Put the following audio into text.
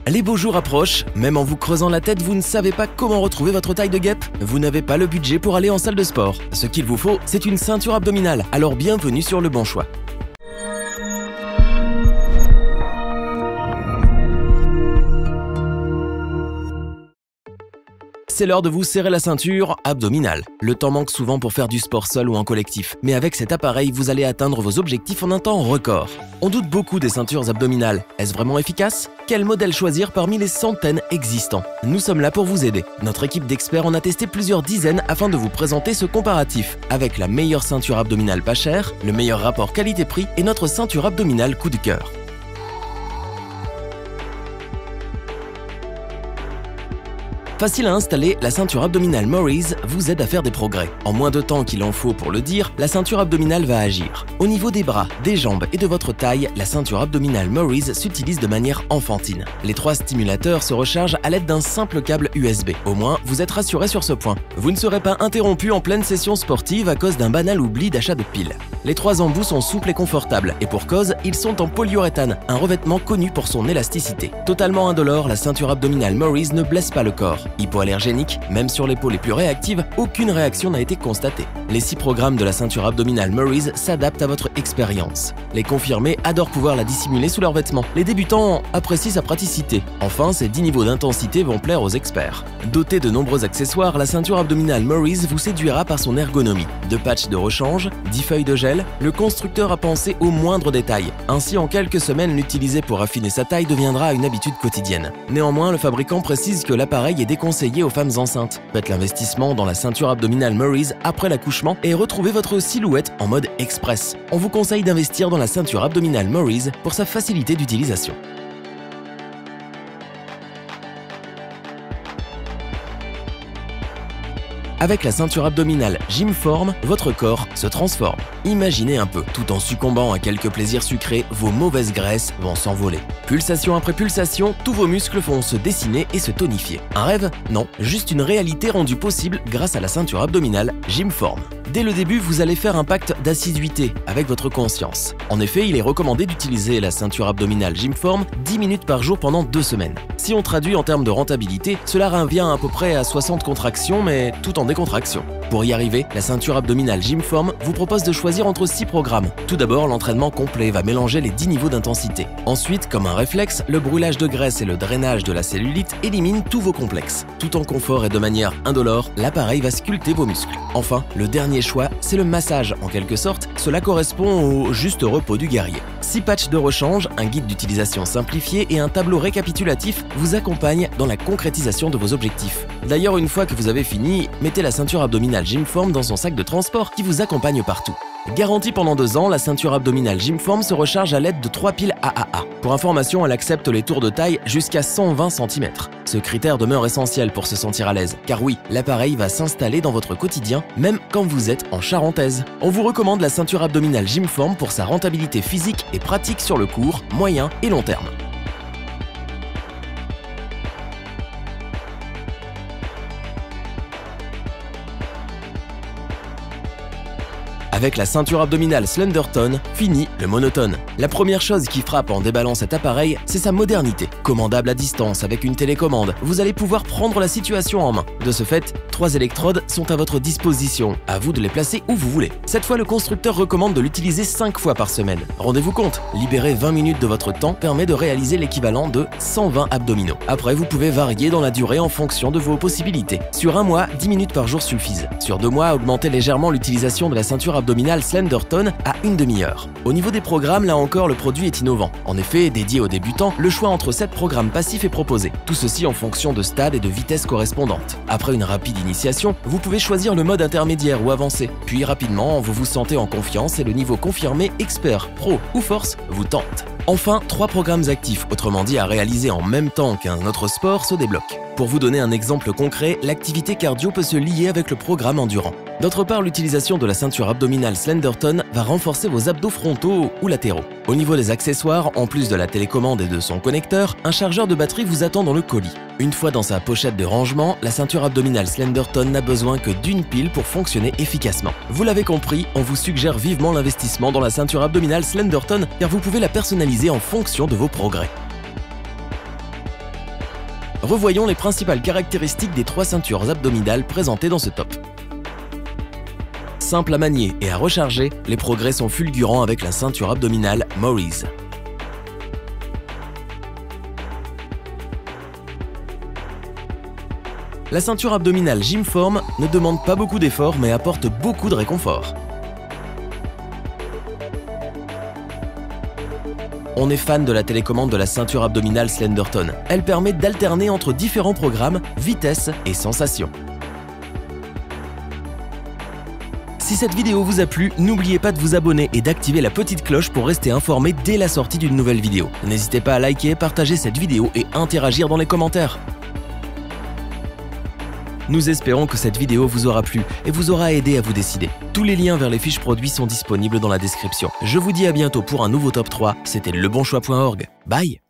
Les beaux jours approchent, même en vous creusant la tête, vous ne savez pas comment retrouver votre taille de guêpe? Vous n'avez pas le budget pour aller en salle de sport. Ce qu'il vous faut, c'est une ceinture abdominale, alors bienvenue sur le bon choix. C'est l'heure de vous serrer la ceinture abdominale. Le temps manque souvent pour faire du sport seul ou en collectif, mais avec cet appareil, vous allez atteindre vos objectifs en un temps record. On doute beaucoup des ceintures abdominales. Est-ce vraiment efficace? Quel modèle choisir parmi les centaines existants? Nous sommes là pour vous aider. Notre équipe d'experts en a testé plusieurs dizaines afin de vous présenter ce comparatif, avec la meilleure ceinture abdominale pas chère, le meilleur rapport qualité-prix et notre ceinture abdominale coup de cœur. Facile à installer, la ceinture abdominale Maurice vous aide à faire des progrès. En moins de temps qu'il en faut pour le dire, la ceinture abdominale va agir. Au niveau des bras, des jambes et de votre taille, la ceinture abdominale Maurice s'utilise de manière enfantine. Les 3 stimulateurs se rechargent à l'aide d'un simple câble USB. Au moins, vous êtes rassuré sur ce point. Vous ne serez pas interrompu en pleine session sportive à cause d'un banal oubli d'achat de piles. Les 3 embouts sont souples et confortables, et pour cause, ils sont en polyuréthane, un revêtement connu pour son élasticité. Totalement indolore, la ceinture abdominale Maurice ne blesse pas le corps. Hypoallergénique, même sur les peaux les plus réactives, aucune réaction n'a été constatée. Les 6 programmes de la ceinture abdominale Maurice s'adaptent à votre expérience. Les confirmés adorent pouvoir la dissimuler sous leurs vêtements. Les débutants apprécient sa praticité. Enfin, ces 10 niveaux d'intensité vont plaire aux experts. Dotée de nombreux accessoires, la ceinture abdominale Maurice vous séduira par son ergonomie. 2 patchs de rechange, 10 feuilles de gel, le constructeur a pensé aux moindres détails. Ainsi, en quelques semaines, l'utiliser pour affiner sa taille deviendra une habitude quotidienne. Néanmoins, le fabricant précise que l'appareil est déconseillé aux femmes enceintes. Faites l'investissement dans la ceinture abdominale Maurice après l'accouchement et retrouvez votre silhouette en mode express. On vous conseille d'investir dans la ceinture abdominale Maurice pour sa facilité d'utilisation. Avec la ceinture abdominale Gymform, votre corps se transforme. Imaginez un peu, tout en succombant à quelques plaisirs sucrés, vos mauvaises graisses vont s'envoler. Pulsation après pulsation, tous vos muscles vont se dessiner et se tonifier. Un rêve? Non, juste une réalité rendue possible grâce à la ceinture abdominale Gymform. Dès le début, vous allez faire un pacte d'assiduité avec votre conscience. En effet, il est recommandé d'utiliser la ceinture abdominale Gymform 10 minutes par jour pendant 2 semaines. Si on traduit en termes de rentabilité, cela revient à peu près à 60 contractions, mais tout en décontraction. Pour y arriver, la ceinture abdominale Gymform vous propose de choisir entre 6 programmes. Tout d'abord, l'entraînement complet va mélanger les 10 niveaux d'intensité. Ensuite, comme un réflexe, le brûlage de graisse et le drainage de la cellulite éliminent tous vos complexes. Tout en confort et de manière indolore, l'appareil va sculpter vos muscles. Enfin, le dernier choix, c'est le massage en quelque sorte. Cela correspond au juste repos du guerrier. 6 patchs de rechange, un guide d'utilisation simplifié et un tableau récapitulatif vous accompagnent dans la concrétisation de vos objectifs. D'ailleurs, une fois que vous avez fini, mettez la ceinture abdominale Gymform dans son sac de transport qui vous accompagne partout. Garantie pendant 2 ans, la ceinture abdominale Gymform se recharge à l'aide de 3 piles AAA. Pour information, elle accepte les tours de taille jusqu'à 120 cm. Ce critère demeure essentiel pour se sentir à l'aise, car oui, l'appareil va s'installer dans votre quotidien, même quand vous êtes en charentaise. On vous recommande la ceinture abdominale Gymform pour sa rentabilité physique et pratique sur le court, moyen et long terme. Avec la ceinture abdominale Slenderton, fini le monotone. La première chose qui frappe en déballant cet appareil, c'est sa modernité. Commandable à distance avec une télécommande, vous allez pouvoir prendre la situation en main. De ce fait, 3 électrodes sont à votre disposition, à vous de les placer où vous voulez. Cette fois, le constructeur recommande de l'utiliser 5 fois par semaine. Rendez-vous compte, libérer 20 minutes de votre temps permet de réaliser l'équivalent de 120 abdominaux. Après, vous pouvez varier dans la durée en fonction de vos possibilités. Sur un mois, 10 minutes par jour suffisent. Sur 2 mois, augmentez légèrement l'utilisation de la ceinture abdominale Slenderton à une demi-heure. Au niveau des programmes, là encore, le produit est innovant. En effet, dédié aux débutants, le choix entre 7 programmes passifs est proposé. Tout ceci en fonction de stade et de vitesse correspondantes. Après une rapide initiation, vous pouvez choisir le mode intermédiaire ou avancé. Puis rapidement, vous vous sentez en confiance et le niveau confirmé expert, pro ou force vous tente. Enfin, 3 programmes actifs, autrement dit à réaliser en même temps qu'un autre sport, se débloquent. Pour vous donner un exemple concret, l'activité cardio peut se lier avec le programme endurant. D'autre part, l'utilisation de la ceinture abdominale Slenderton va renforcer vos abdos frontaux ou latéraux. Au niveau des accessoires, en plus de la télécommande et de son connecteur, un chargeur de batterie vous attend dans le colis. Une fois dans sa pochette de rangement, la ceinture abdominale Slenderton n'a besoin que d'une pile pour fonctionner efficacement. Vous l'avez compris, on vous suggère vivement l'investissement dans la ceinture abdominale Slenderton car vous pouvez la personnaliser en fonction de vos progrès. Revoyons les principales caractéristiques des 3 ceintures abdominales présentées dans ce top. Simple à manier et à recharger, les progrès sont fulgurants avec la ceinture abdominale Maurice. La ceinture abdominale Gymform ne demande pas beaucoup d'efforts mais apporte beaucoup de réconfort. On est fan de la télécommande de la ceinture abdominale Slenderton. Elle permet d'alterner entre différents programmes, vitesse et sensations. Si cette vidéo vous a plu, n'oubliez pas de vous abonner et d'activer la petite cloche pour rester informé dès la sortie d'une nouvelle vidéo. N'hésitez pas à liker, partager cette vidéo et interagir dans les commentaires. Nous espérons que cette vidéo vous aura plu et vous aura aidé à vous décider. Tous les liens vers les fiches produits sont disponibles dans la description. Je vous dis à bientôt pour un nouveau top 3. C'était lebonchoix.org. Bye!